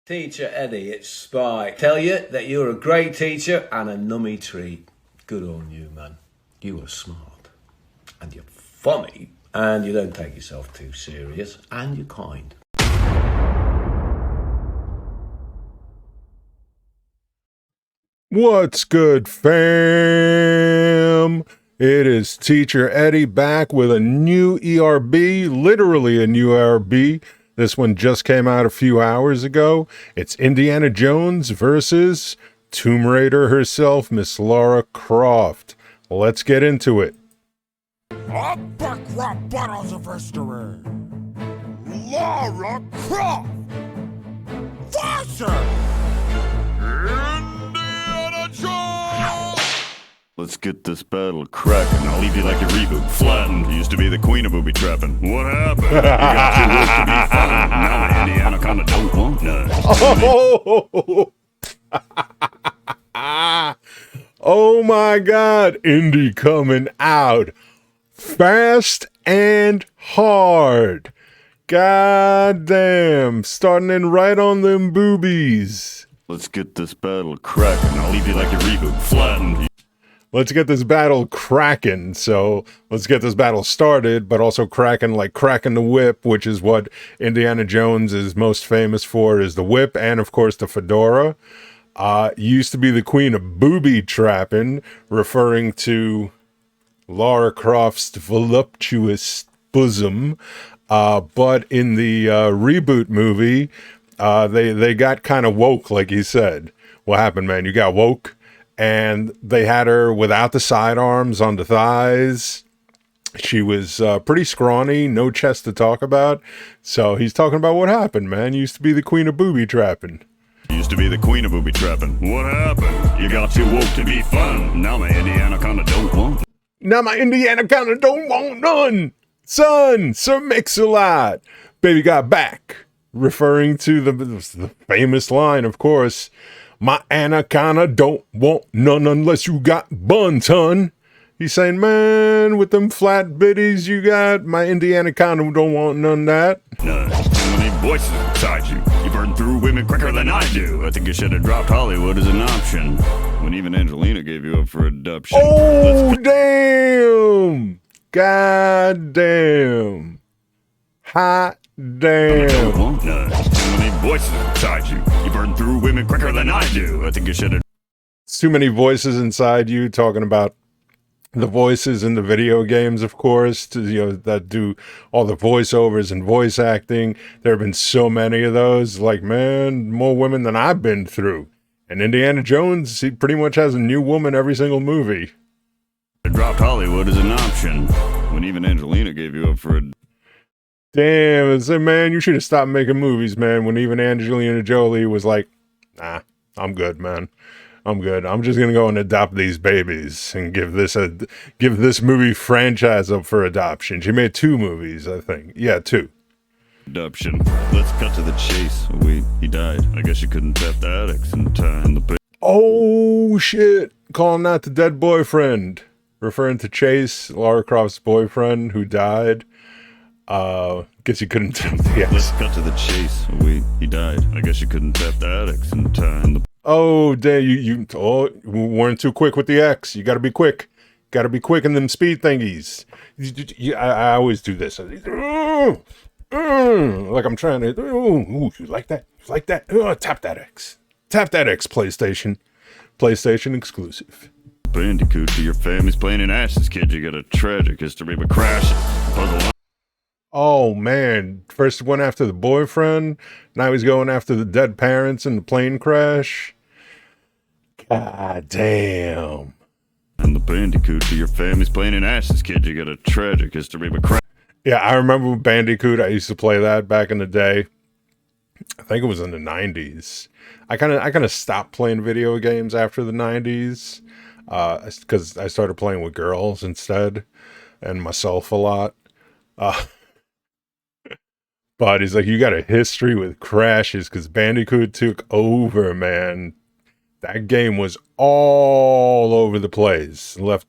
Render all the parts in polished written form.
Teacher Eddie, it's Spike. Tell you that you're a great teacher and a nummy treat. Good on you, man. You are smart. And you're funny. And you don't take yourself too serious. And you're kind. What's good, fam? It is Teacher Eddie back with a new ERB, literally a new ERB. This one just came out a few hours ago. It's Indiana Jones versus Tomb Raider herself, Miss Lara Croft. Let's get into it. Background battles of history. Lara Croft versus Indiana Jones. Let's get this battle cracking. I'll leave you like a reboot, flattened. You used to be the queen of booby trapping. What happened? You got too woke to be fun. Now the Indiana kinda don't want none. Oh my God, Indy coming out fast and hard. God damn, starting in right on them boobies. Let's get this battle cracking. I'll leave you like a reboot, flattened. Let's get this battle cracking. So let's get this battle started, but also cracking like cracking the whip, which is what Indiana Jones is most famous for, is the whip and of course the fedora. Used to be the queen of booby trapping, referring to Lara Croft's voluptuous bosom. But in the reboot movie, they got kind of woke, like he said. What happened, man? You got woke, and they had her without the sidearms on the thighs. She was pretty scrawny, no chest to talk about. So he's talking about what happened, man. Used to be the queen of booby trapping. Used to be the queen of booby trapping. What happened? You got too woke to be fun. Now my Indiana kinda don't want. Now my Indiana kinda don't want none. Son, Sir Mix-a-Lot, baby got back. Referring to the famous line, of course. My anaconda don't want none unless you got buns, hun. He's saying, man, with them flat bitties you got, my Indiana kinda don't want none of that. None. Too many voices inside you. You burn through women quicker than I do. I think you should have dropped Hollywood as an option when even Angelina gave you up for adoption. Oh, damn. God damn. Hot damn. Want none. Too many voices inside you. You burn through women quicker than I do. I think you should have. It's too many voices inside you, talking about the voices in the video games, of course, that do all the voiceovers and voice acting. There have been so many of those. Like, man, more women than I've been through. And Indiana Jones, he pretty much has a new woman every single movie. Dropped Hollywood as an option when even Angelina gave you up for a. Damn, it's like, man, you should have stopped making movies, man, when even Angelina Jolie was like, nah, I'm good, man. I'm good. I'm just gonna go and adopt these babies and give this movie franchise up for adoption. She made 2 movies, I think. Yeah, 2. Adoption. Let's cut to the chase. Wait, he died. I guess you couldn't tap the addicts in time. Oh shit! Calling out the dead boyfriend, referring to Chase, Lara Croft's boyfriend who died. Guess you couldn't tap the addicts. Let's cut to the chase. Wait, he died. I guess you couldn't tap the addicts in time. Oh, damn, you weren't too quick with the X. You gotta be quick. Gotta be quick in them speed thingies. I always do this. Like I'm trying to, ooh, you like that? You like that? Tap that X. Tap that X, PlayStation. PlayStation exclusive. Bandicoot to your family's playing in ashes, kid. You got a tragic history of a crash. Puzzle. Oh, man. First went after the boyfriend. Now he's going after the dead parents in the plane crash. God damn. And the Bandicoot to your family's playing in ashes, kid. You got a tragic history of a crash. Yeah, I remember Bandicoot. I used to play that back in the day. I think it was in the 90s. I kind of stopped playing video games after the 90s because I started playing with girls instead and myself a lot. But he's like, you got a history with crashes because Bandicoot took over, man. That game was all over the place. Left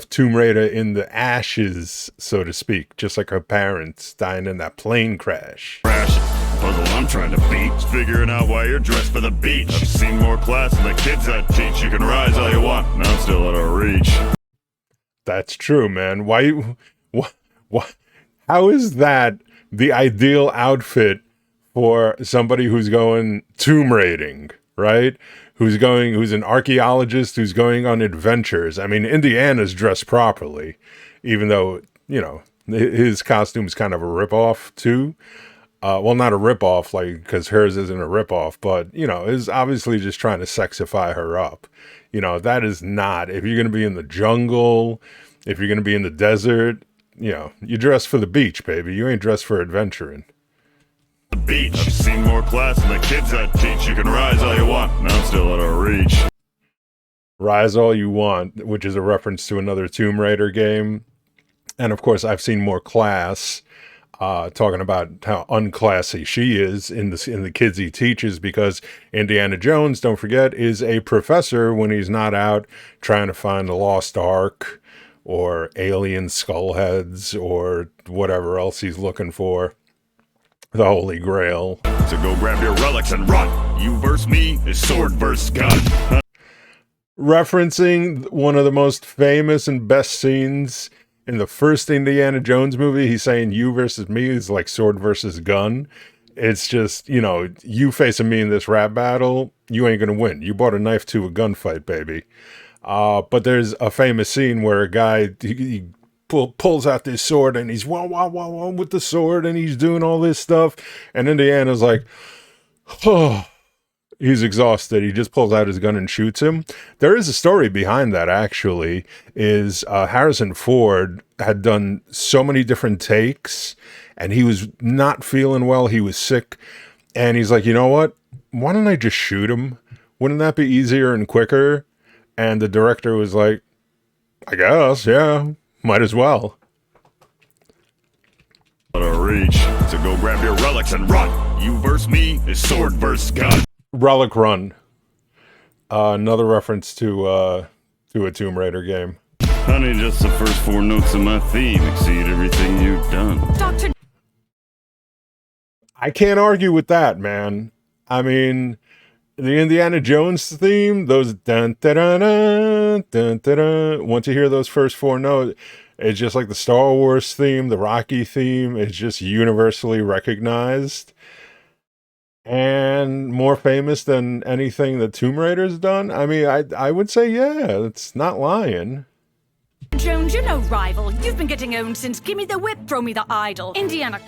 Tomb Raider in the ashes, so to speak, just like her parents dying in that plane crash. Puzzle I'm trying to beat is figuring out why you're dressed for the beach. I've seen more class than the kids I teach. You can rise all you want, and I'm still out of reach. That's true, man. What, how is that the ideal outfit for somebody who's going tomb raiding, right? Who's an archaeologist who's going on adventures. I mean, Indiana's dressed properly, even though, you know, his costume's kind of a ripoff too. Well, not a ripoff, like, because hers isn't a ripoff, but, you know, is obviously just trying to sexify her up. You know, that is not, if you're going to be in the jungle, if you're going to be in the desert, you know, you dress for the beach, baby. You ain't dressed for adventuring. The beach. I've seen more class than the kids I teach. You can rise all you want, and I'm still out of reach. Rise All You Want, which is a reference to another Tomb Raider game. And of course, I've seen more class, talking about how unclassy she is in the kids he teaches, because Indiana Jones, don't forget, is a professor when he's not out trying to find the lost ark or alien skull heads or whatever else he's looking for. The Holy Grail. So go grab your relics and run. You versus me is sword versus gun. Referencing one of the most famous and best scenes in the first Indiana Jones movie, he's saying you versus me is like sword versus gun. It's just, you know, you facing me in this rap battle, you ain't gonna win. You brought a knife to a gunfight, baby. But there's a famous scene where a guy, he pulls out this sword and he's wah with the sword and he's doing all this stuff. And Indiana's like, oh, he's exhausted. He just pulls out his gun and shoots him. There is a story behind that, actually, is Harrison Ford had done so many different takes and he was not feeling well. He was sick. And he's like, you know what? Why don't I just shoot him? Wouldn't that be easier and quicker? And the director was like, I guess, yeah, might as well. Out of reach. So go grab your relics and run. You versus me is sword versus gun. Relic Run. Another reference to a Tomb Raider game. Honey, just the first 4 notes of my theme exceed everything you've done. Doctor, I can't argue with that, man. I mean, the Indiana Jones theme, those dun da da da dun da da. Once you hear those first 4 notes, it's just like the Star Wars theme, the Rocky theme. It's just universally recognized and more famous than anything that Tomb Raider's done. I mean, I would say, yeah, it's not lying. Jones, you're no rival. You've been getting owned since Gimme the Whip, Throw Me the Idol. Indiana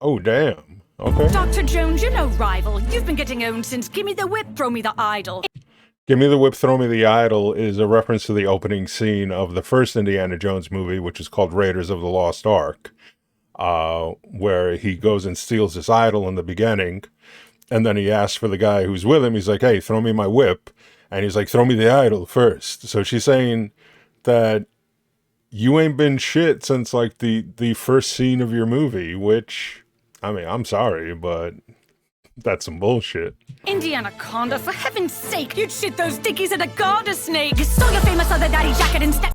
Oh, damn. Okay. Dr. Jones, you're no rival. You've been getting owned since Gimme the Whip, Throw Me the Idol. Give Me the Whip, Throw Me the Idol is a reference to the opening scene of the first Indiana Jones movie, which is called Raiders of the Lost Ark, where he goes and steals this idol in the beginning, and then he asks for the guy who's with him. He's like, hey, throw me my whip. And he's like, throw me the idol first. So she's saying that you ain't been shit since, like, the first scene of your movie, which, I mean, I'm sorry, but that's some bullshit. Indiana Conda, for heaven's sake, you'd shit those dickies at a garter snake. You stole your famous other daddy jacket instead.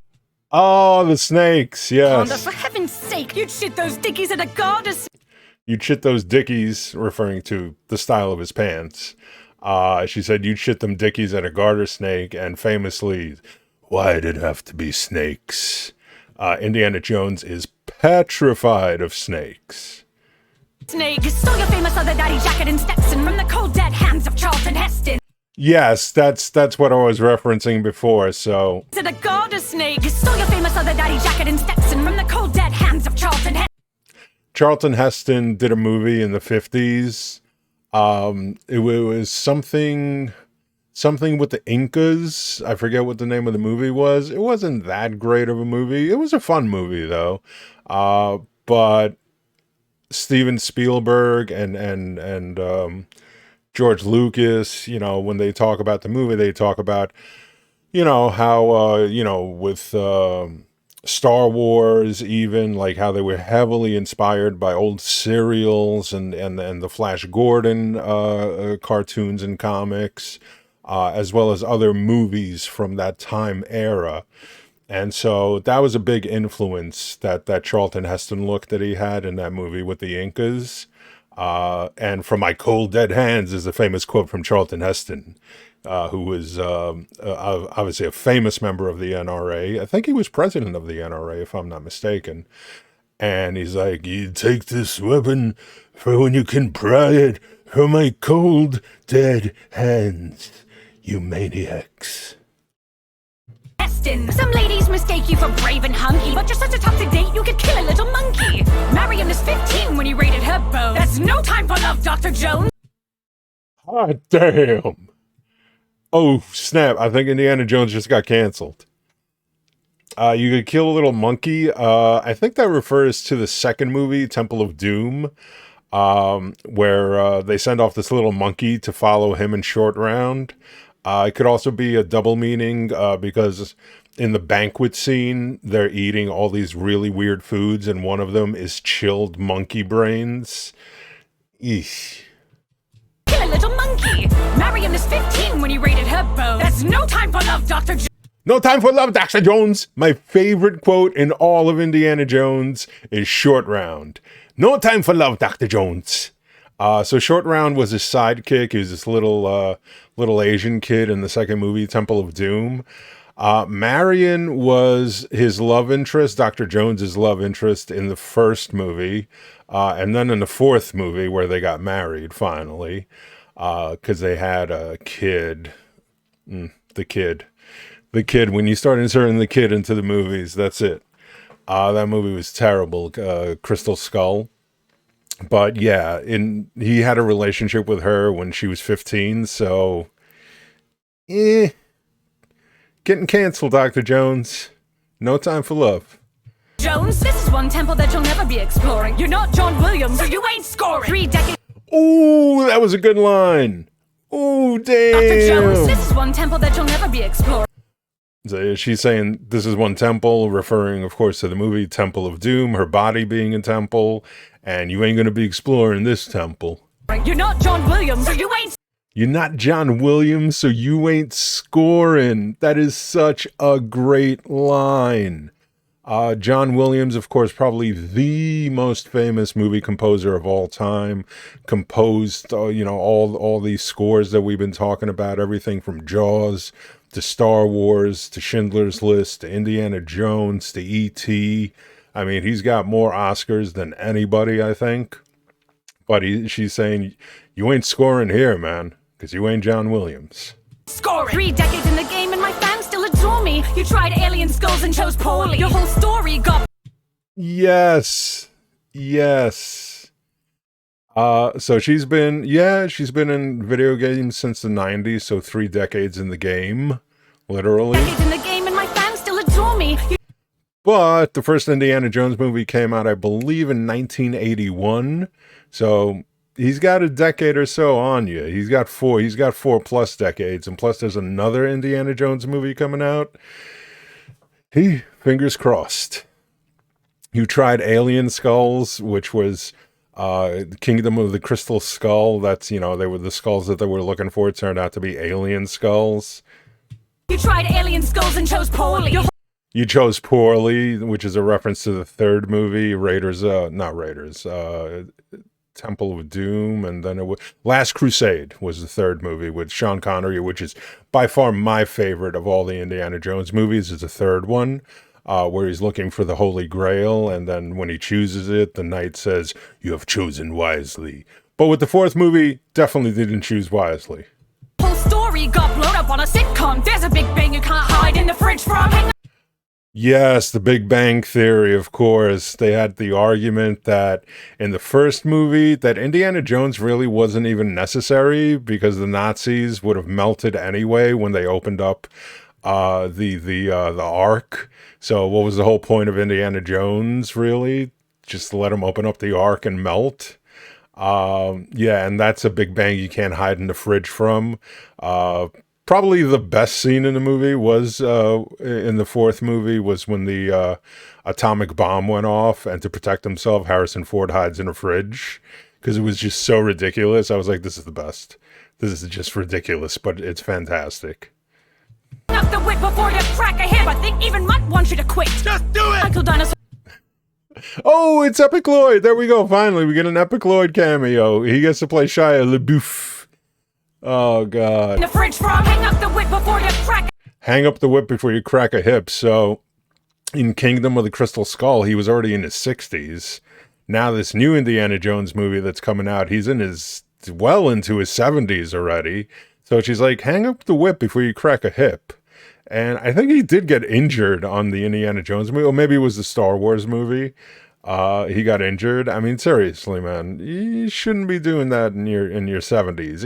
Oh, the snakes, yes. Conda, for heaven's sake, you'd shit those dickies at a garter snake. You'd shit those dickies, referring to the style of his pants. She said you'd shit them dickies at a garter snake, and famously, why'd it have to be snakes? Indiana Jones is petrified of snakes. Snake, you stole your famous other daddy jacket and Stetson from the cold dead hands of Charlton Heston. Yes, that's what I was referencing before, so... Is it a garter snake? You stole your famous other daddy jacket and Stetson from the cold dead hands of Charlton Heston. Charlton Heston did a movie in the 50s. It was something with the Incas. I forget what the name of the movie was. It wasn't that great of a movie. It was a fun movie, though. But Steven Spielberg and George Lucas, you know, when they talk about the movie, they talk about, you know, how, you know, with Star Wars, even, like how they were heavily inspired by old serials and the Flash Gordon cartoons and comics, as well as other movies from that time era. And so that was a big influence, that Charlton Heston look that he had in that movie with the Incas. And from my cold dead hands is a famous quote from Charlton Heston, who was obviously a famous member of the NRA. I think he was president of the NRA, if I'm not mistaken. And he's like, you take this weapon for when you can pry it from my cold dead hands, you maniacs. Some ladies mistake you for brave and hunky, but you're such a toxic date you could kill a little monkey. Marion is 15 when he raided her bow. That's no time for love, Dr. Jones. Hot damn. Oh, snap. I think Indiana Jones just got canceled. You could kill a little monkey. I think that refers to the second movie, Temple of Doom, where they send off this little monkey to follow him in Short Round. It could also be a double meaning because in the banquet scene, they're eating all these really weird foods, and one of them is chilled monkey brains. Eesh. Kill a little monkey. Marion is 15 when he raided her bow. That's no time for love, Dr. Jones. No time for love, Dr. Jones. My favorite quote in all of Indiana Jones is Short Round. No time for love, Dr. Jones. So Short Round was his sidekick. He was this little Asian kid in the second movie, Temple of Doom. Marion was his love interest, Dr. Jones's love interest in the first movie. And then in the fourth movie where they got married, finally, because they had a kid. The kid, when you start inserting the kid into the movies, that's it. That movie was terrible, Crystal Skull. But yeah, he had a relationship with her when she was 15, so getting canceled, Dr. Jones. No time for love. Jones, this is one temple that you'll never be exploring. You're not John Williams, so you ain't scoring. 3 decades. Ooh, that was a good line. Ooh, damn. Dr. Jones, this is one temple that you'll never be exploring. So she's saying this is one temple, referring, of course, to the movie Temple of Doom, her body being a temple, and you ain't going to be exploring this temple. You're not John Williams, so you ain't... You're not John Williams, so you ain't scoring. That is such a great line. John Williams, of course, probably the most famous movie composer of all time, composed, all these scores that we've been talking about, everything from Jaws to Star Wars, to Schindler's List, to Indiana Jones, to E.T. I mean, he's got more Oscars than anybody, I think. But she's saying, you ain't scoring here, man, because you ain't John Williams. Scoring! 3 decades in the game and my fans still adore me. You tried alien skulls and chose poorly. Your whole story got... Yes. So she's been in video games since the 90s, so 3 decades in the game, literally. Decades in the game and my fans still adore me. But the first Indiana Jones movie came out, I believe, in 1981. So he's got a decade or so on you. He's got 4+ decades, and plus there's another Indiana Jones movie coming out. Fingers crossed. You tried Alien Skulls, which was Kingdom of the Crystal Skull. That's, they were the skulls that they were looking for. It turned out to be alien skulls. You tried alien skulls and chose poorly. You chose poorly, which is a reference to the third movie, Temple of Doom, and then Last Crusade was the third movie with Sean Connery, which is by far my favorite of all the Indiana Jones movies. Is the third one, where he's looking for the Holy Grail, and then when he chooses it, the knight says, "You have chosen wisely." But with the fourth movie, definitely didn't choose wisely. Whole story got blown up on a sitcom. There's a big bang you can't hide in the fridge from. Yes, the Big Bang Theory, of course. They had the argument that in the first movie that Indiana Jones really wasn't even necessary because the Nazis would have melted anyway when they opened up the Ark. So what was the whole point of Indiana Jones, really? Just to let them open up the Ark and melt? Yeah, and that's a Big Bang you can't hide in the fridge from. Probably the best scene in the movie was in the fourth movie was when the atomic bomb went off, and to protect himself, Harrison Ford hides in a fridge because it was just so ridiculous. I was like, this is the best. This is just ridiculous, but it's fantastic. Up the wit before you crack a hip. I think even Mutt wants you to quit. Just do it! Michael Dinosaur. Oh, it's Epic Lloyd. There we go. Finally, we get an Epic Lloyd cameo. He gets to play Shia LaBeouf. Oh, God. In the fridge frog, hang up the whip before you crack. Hang up the whip before you crack a hip. So, in Kingdom of the Crystal Skull, he was already in his 60s. Now, this new Indiana Jones movie that's coming out, he's in his, well into his 70s already. So she's like, hang up the whip before you crack a hip. And I think he did get injured on the Indiana Jones movie, or maybe it was the Star Wars movie. He got injured. I mean, seriously, man, you shouldn't be doing that in your 70s.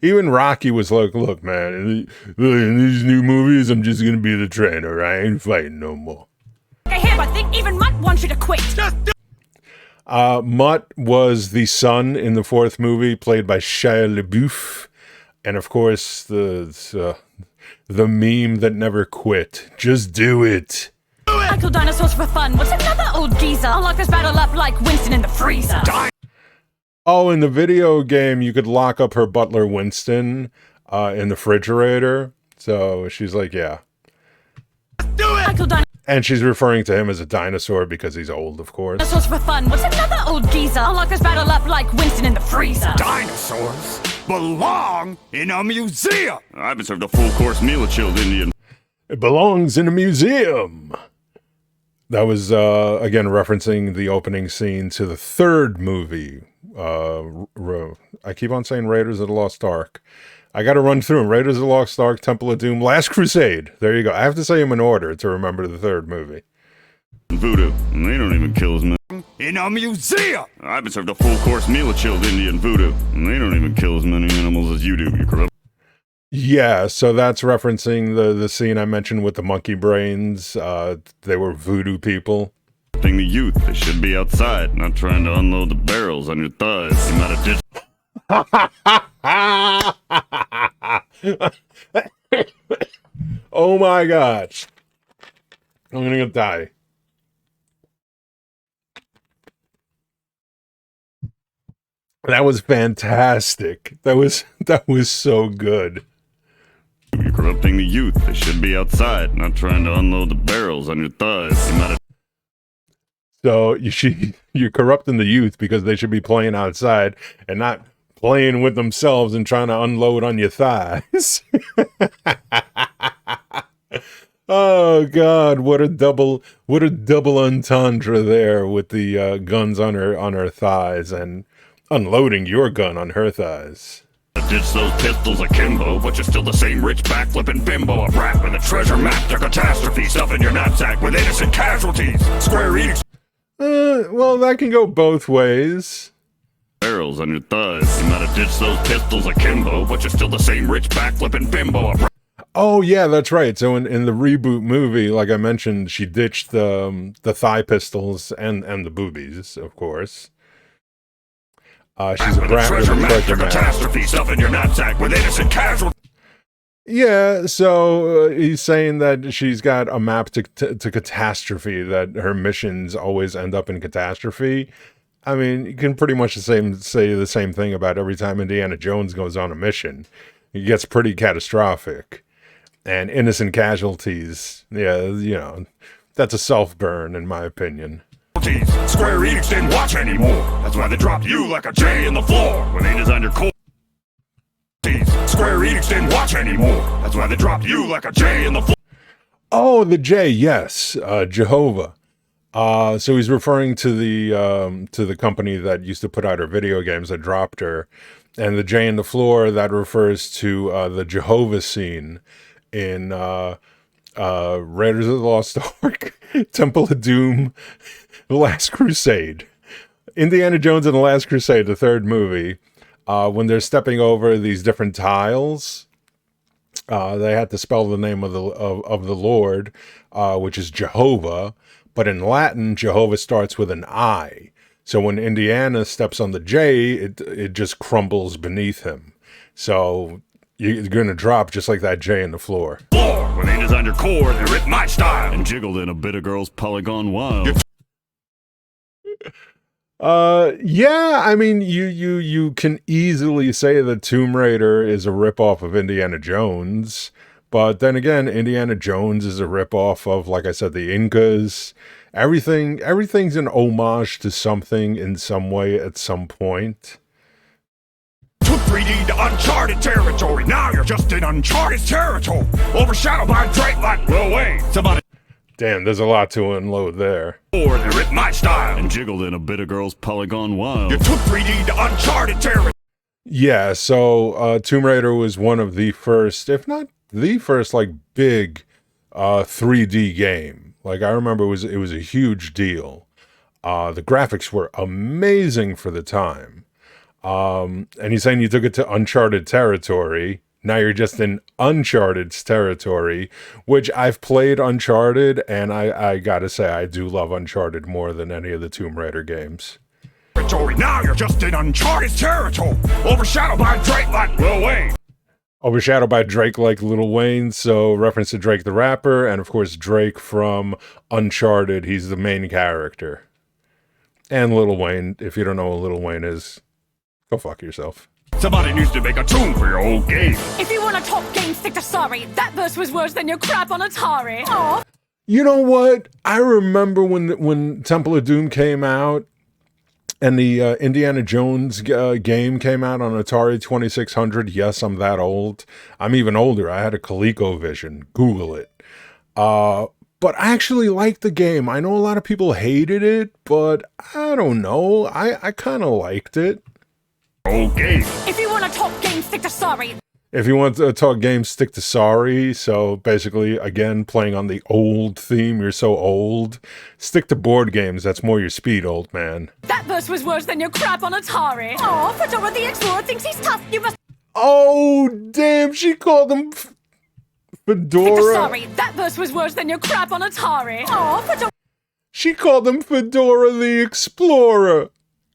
Even Rocky was like, look, man, in these new movies, I'm just gonna be the trainer. I ain't fighting no more. I think even Mutt wants you to quit. Mutt was the son in the fourth movie, played by Shia LaBeouf, and of course the meme that never quit. Just do it. I kill dinosaurs for fun. What's another old geezer? I'll lock this battle up like Winston in the freezer. Oh, in the video game, you could lock up her butler Winston in the refrigerator. So she's like, yeah. I kill And she's referring to him as a dinosaur because he's old, of course. dinosaurs for fun. What's another old geezer? I'll lock this battle up like Winston in the freezer. Dinosaurs belong in a museum. I've been served a full-course meal of chilled Indian. It belongs in a museum. That was, again, referencing the opening scene to the third movie. I keep on saying Raiders of the Lost Ark. I got to run through them. Raiders of the Lost Ark, Temple of Doom, Last Crusade. There you go. I have to say them in order to remember the third movie. Voodoo. They don't even kill as many. In a museum. I've been served a full-course meal of chilled Indian voodoo. They don't even kill as many animals as you do, you corrupt. Yeah, so that's referencing the scene I mentioned with the monkey brains. They were voodoo people. The youth, they should be outside, not trying to unload the barrels on your thighs. You might have ditched. Oh my gosh. I'm gonna die. That was fantastic. That was so good. You're corrupting the youth. They should be outside, not trying to unload the barrels on your thighs. You might have. So you're corrupting the youth because they should be playing outside and not playing with themselves and trying to unload on your thighs. Oh God, what a double entendre there with the guns on her thighs and unloading your gun on her thighs. Ditch those pistols akimbo, but you're still the same rich backflipping bimbo. A brat with a treasure map to catastrophe, stuffing your knapsack with innocent casualties. Square Enix. Well, that can go both ways. Barrels on your thighs. You might have ditched those pistols akimbo, but you're still the same rich backflipping bimbo. Oh yeah, that's right. So in the reboot movie, like I mentioned, she ditched the thigh pistols and the boobies, of course. She's a brat with a treasure map. Catastrophe, stuffing your knapsack with innocent casualties. Yeah, so he's saying that she's got a map to catastrophe, that her missions always end up in catastrophe. I mean, you can pretty much say the same thing about every time Indiana Jones goes on a mission. It gets pretty catastrophic. And innocent casualties, yeah, you know, that's a self-burn, in my opinion. Square Enix didn't watch anymore. That's why they dropped you like a J in the floor. When they designed your core. Square Enix didn't watch anymore. That's why they dropped you like a J in the floor. Oh, the J, yes, Jehovah. So he's referring to the company that used to put out her video games that dropped her, and the J in the floor, that refers to the Jehovah scene in Raiders of the Lost Ark, Temple of Doom, The Last Crusade, Indiana Jones and the Last Crusade, the third movie. When they're stepping over these different tiles, they had to spell the name of the Lord, which is Jehovah. But in Latin, Jehovah starts with an I. So when Indiana steps on the J, it just crumbles beneath him. So you're going to drop just like that J in the floor. When they designed your core, they ripped my style and jiggled in a bit of girl's polygon wild. Yeah, I mean, you can easily say that Tomb Raider is a ripoff of Indiana Jones, But then again, Indiana Jones is a ripoff of, like I said, the Incas. Everything's an homage to something in some way at some point. Took 3D to uncharted territory. Now you're just in uncharted territory. Overshadowed by Drake like Lil Wayne. Somebody Damn, there's a lot to unload there. or they ripped my style. And jiggled in a bit of girl's Polygon Wild. You took 3D to uncharted territory. Yeah, so Tomb Raider was one of the first, if not the first, like big 3D game. Like I remember it was a huge deal. The graphics were amazing for the time. And he's saying you took it to uncharted territory. Now you're just in Uncharted territory, which I've played Uncharted, and I gotta say I do love Uncharted more than any of the Tomb Raider games. Now you're just in uncharted territory. Overshadowed by Drake like Lil Wayne. Overshadowed by Drake like Lil Wayne, so reference to Drake the rapper, and of course Drake from Uncharted, he's the main character. And Lil Wayne, if you don't know what Lil Wayne is, go fuck yourself. Somebody needs to make a tune for your old game. If you want a top game, stick to sorry. That verse was worse than your crap on Atari. Aw. You know what? I remember when Temple of Doom came out, and the Indiana Jones game came out on Atari 2600. Yes, I'm that old. I'm even older. I had a ColecoVision. Google it. But I actually liked the game. I know a lot of people hated it, but I don't know. I kind of liked it. Old game. If you want a top game, stick to sorry. If you want to talk games, stick to sorry. So basically, again, playing on the old theme. You're so old. Stick to board games. That's more your speed, old man. That verse was worse than your crap on Atari. Aw, Fedora the Explorer thinks he's tough. You must Oh, damn. She called him stick to Fedora. sorry. That verse was worse than your crap on Atari. Aw, Fedora. She called him Fedora the Explorer.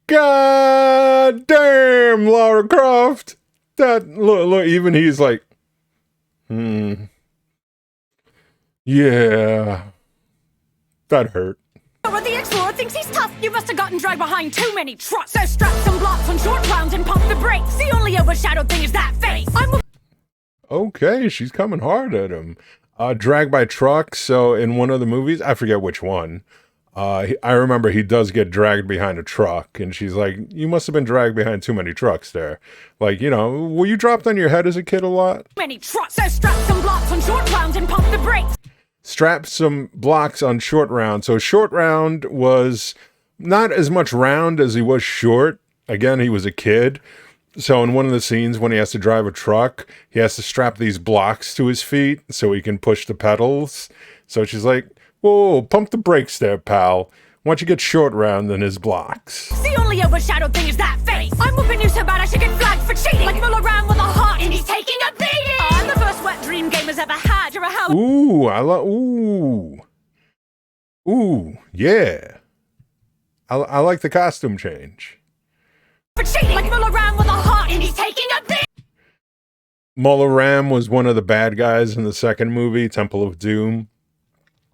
God damn, Lara Croft. That look, even he's like, yeah, that hurt. The Explorer thinks he's tough. You must have gotten dragged behind too many trucks. So strap some blocks on short rounds and pump the brakes. The only overshadowed thing is that face. Okay, she's coming hard at him. Dragged by trucks. So in one of the movies, I forget which one. I remember he does get dragged behind a truck, and she's like, you must have been dragged behind too many trucks there. Like, you know, were you dropped on your head as a kid a lot? Many trucks. So strap some blocks on short rounds and pump the brakes. Strap some blocks on short round. So short round was not as much round as he was short. Again, he was a kid. So in one of the scenes when he has to drive a truck, he has to strap these blocks to his feet so he can push the pedals. So she's like, whoa, pump the brakes there, pal. Why don't you get short round than his blocks? The only overshadowed thing is that face. I'm whooping you so bad I should get flagged for cheating. Like Muller around with a heart and he's taking a beating. I'm the first wet dream gamers ever had. You're a hell. Ooh, Ooh, yeah. I like the costume change. For cheating. Like Muller around with a heart and he's taking a beating. Mola Ram was one of the bad guys in the second movie, Temple of Doom.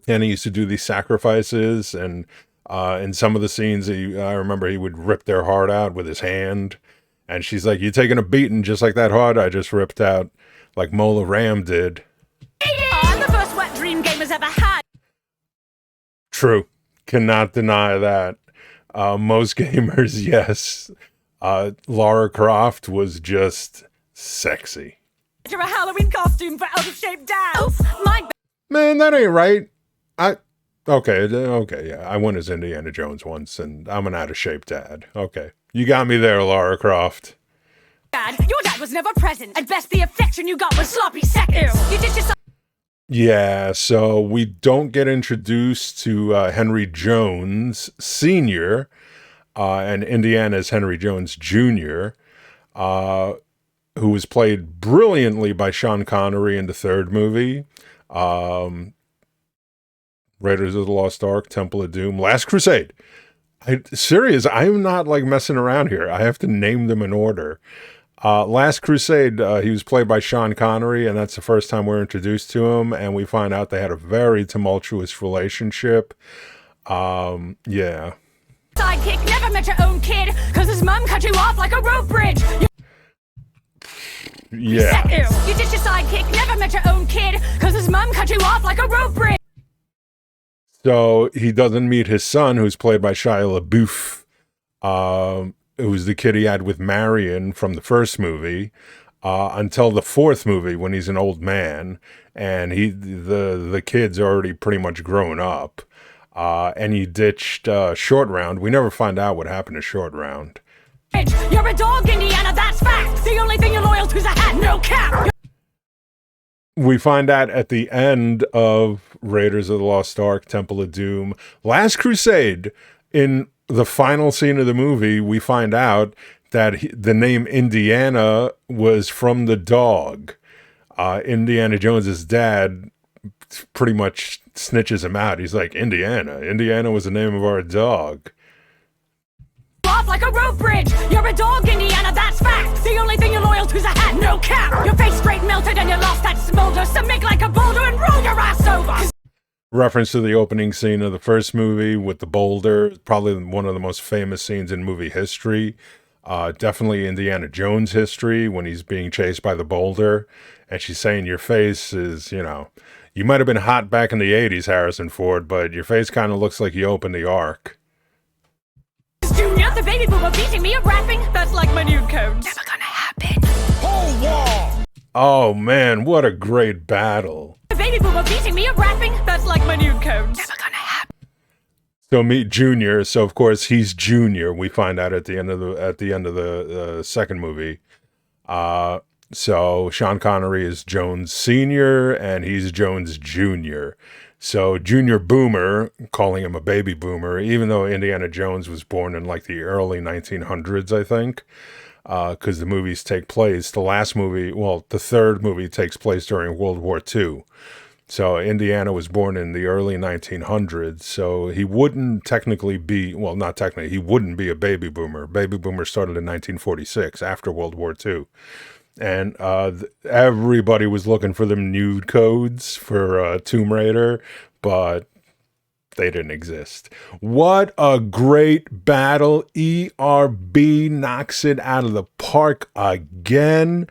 And he used to do these sacrifices, and in some of the scenes, I remember he would rip their heart out with his hand. And she's like, you're taking a beating just like that heart I just ripped out, like Mola Ram did. I'm the first wet dream gamers ever had. True. Cannot deny that. Most gamers, yes. Lara Croft was just sexy. You're a Halloween costume for out-of-shape dads. My Man, that ain't right. Okay, yeah. I went as Indiana Jones once, and I'm an out-of-shape dad. Okay. You got me there, Lara Croft. bad. Your dad was never present. At best, the affection you got was sloppy seconds. You did yourself. Yeah, so we don't get introduced to Henry Jones Sr., and Indiana's Henry Jones Jr., who was played brilliantly by Sean Connery in the third movie. Raiders of the Lost Ark, Temple of Doom, Last Crusade. I'm not like messing around here. I have to name them in order. Last Crusade, he was played by Sean Connery, and that's the first time we're introduced to him, and we find out they had a very tumultuous relationship. Yeah. Sidekick never met your own kid, cause his mom cut you off like a rope bridge. Yeah. Ew. You ditched your sidekick, never met your own kid, cause his mum cut you off like a rope bridge. So he doesn't meet his son, who's played by Shia LaBeouf, who's the kid he had with Marion from the first movie, until the fourth movie when he's an old man, and the kid's already pretty much grown up, and he ditched Short Round. We never find out what happened to Short Round. You're a dog, Indiana, that's fact. The only thing you're loyal to's a hat, no cap. We find out at the end of Raiders of the Lost Ark, Temple of Doom, Last Crusade, in the final scene of the movie, we find out that the name Indiana was from the dog. Indiana Jones's dad pretty much snitches him out. He's like, Indiana was the name of our dog. Off like a rope bridge. You're a dog, Indiana, that's fact. The only thing you're loyal to's a hat, no cap. Your face straight melted and you lost that smolder, so make like a boulder and roll your ass over. Reference to the opening scene of the first movie with the boulder, probably one of the most famous scenes in movie history. Definitely Indiana Jones history, when he's being chased by the boulder, and she's saying your face is, you might have been hot back in the 80s, Harrison Ford, but your face kind of looks like you opened the Ark. Junior, the baby boomer beating me at rapping, that's like my nude codes. Never gonna happen. Whole wall! Oh man, what a great battle. The baby boomer beating me at rapping, that's like my nude codes. Never gonna happen. So meet Junior. So of course he's Junior. We find out at the end of the second movie. So Sean Connery is Jones Sr. and he's Jones Jr. So Junior Boomer, calling him a baby boomer, even though Indiana Jones was born in like the early 1900s, I think, because the movies take place. The third movie takes place during World War II. So Indiana was born in the early 1900s, so he wouldn't technically be, well, not technically, he wouldn't be a baby boomer. Baby boomer started in 1946, after World War II. And everybody was looking for them nude codes for Tomb Raider, but they didn't exist. What a great battle. ERB knocks it out of the park again.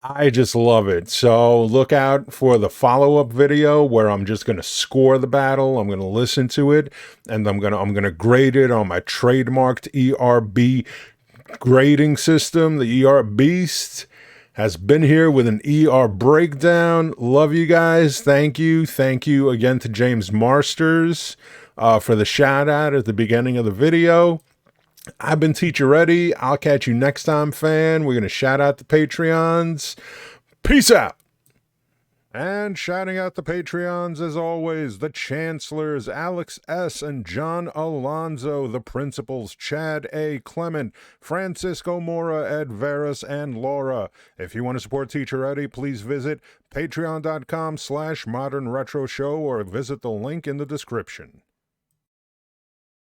I just love it. So look out for the follow-up video where I'm just going to score the battle. I'm going to listen to it, and I'm going to grade it on my trademarked ERB grading system. The ER Beast has been here with an ER breakdown. Love you guys. Thank you. Thank you again to James Marsters for the shout out at the beginning of the video. I've been Teacher Ready. I'll catch you next time, fan. We're going to shout out the Patreons. Peace out. And shouting out the Patreons, as always, the Chancellors, Alex S. and John Alonzo, the Principals, Chad A. Clement, Francisco Mora, Ed Veras, and Laura. If you want to support Teacher Ready, please visit patreon.com/modernretroshow or visit the link in the description.